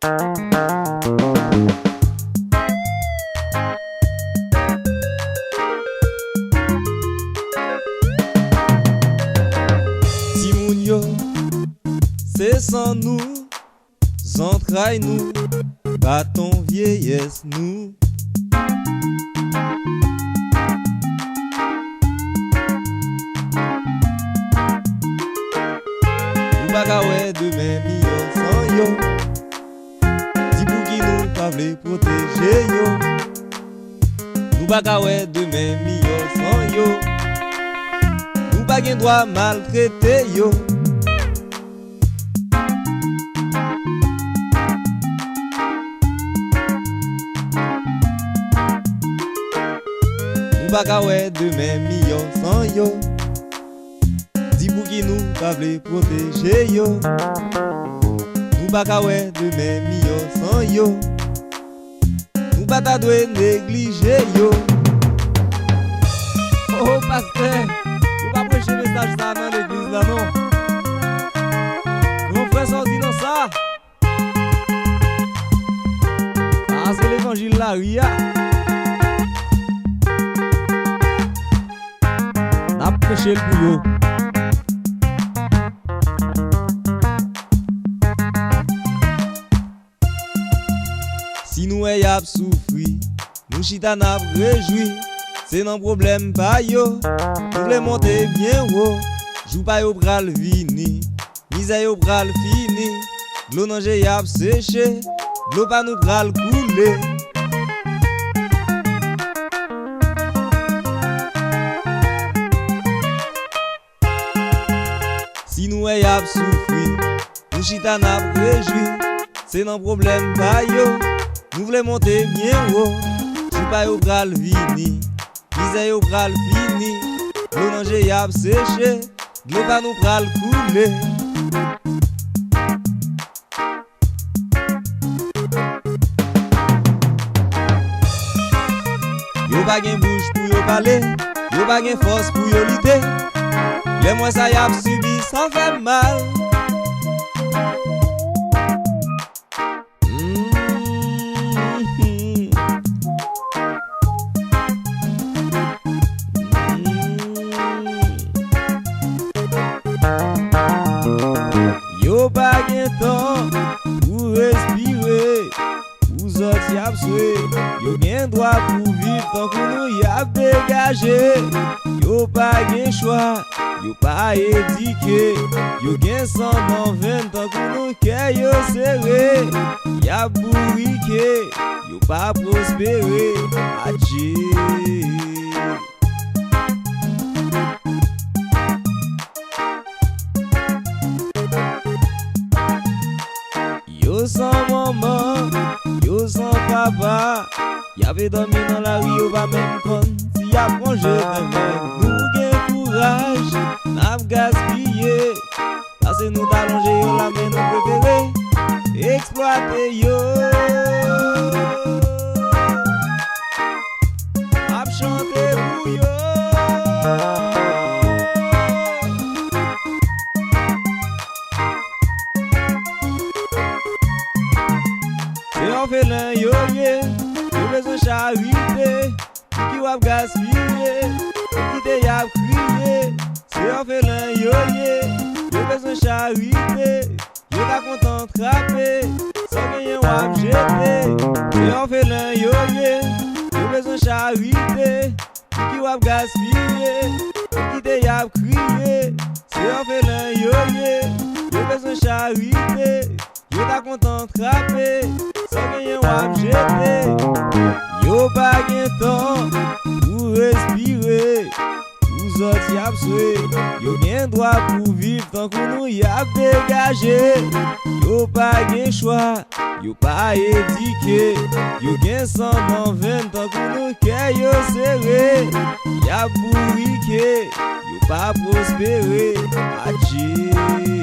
Timoun yo, c'est sans nous, entrailles nous, bâton vieillesse nous. Ou baka ouais demain million sans yo, di pou ki nou pa vle protéger yo. Nou baka ouais demain million sans yo, nou pa gen droit maltraiter yo. Nou baka ouais demain million sans yo, di pou ki nou pa vle protéger yo. Nou baka ouais demain million sans yo, nou pa ta dwe négliger yo. Oh pasteur, nou pa prêcher message ça dans l'église là non. Grand frère sorti dans ça. Ah c'est l'évangile là ria. N'a prêché le pour yo. Si nous y a souffri, nous chita n'a réjoui. C'est non problème pas yo. Nous voulons monter bien haut. Jou pas yo pral vini, misère yo pral fini. L'eau nan j'ai y a séché, l'eau pas nous pral couler. Si nous y a souffri, nous chita n'a réjoui. C'est non problème pas yo. Nous voulons monter bien haut. Jou pas yo pral vini, misère yo pral fini. L'eau nan j'ai y a séché, l'eau pas nous pral couler. Yo pa gen bouche pour yo parler, yo pa gen force pour yo lutter. Les moins ça y a subi, ça fait mal. Yo pa gen temps pour respirer, vous autres y ap soué. Yo gen droit pour vivre tant que nous y ap dégagé. Yo pa gen choix, yo pa éduqué. Yo gen 120 tant que nous kè yo serré. Y ap bourriqué, yo pa prospéré. Adjé. Yo sans maman, yo sans papa. Y'avait dormi dans la rue, yo pas même compte. Si y'a plongé demain, nous gen courage, n'a gaspillé. Parce que nous t'allongé yo la main nous préféré, exploiter yo. Ap chanter pour yo. C'est un félin yo ye, yo besoin charité, qui wap gaspiller, qui te yap crier. C'est un félin yo ye, yo besoin charité, yo ta content trapper, sans gagner wap jeter. C'est un félin yo ye, yo besoin charité, qui wap gaspiller, qui te yap crier. C'est un félin yo ye, yo besoin charité, yo ta content trapper, sans gagner wap jeter. Yo pa gen temps pour respirer, vous autres y ap soué. Yo gen droit pour vivre tant que nous y ap dégagé. Yo pa gen choix, yo pa éduqué. Yo gen 120 tant que nous kè yo serré. Y ap bourriqué, yo pa prospéré. Adjé.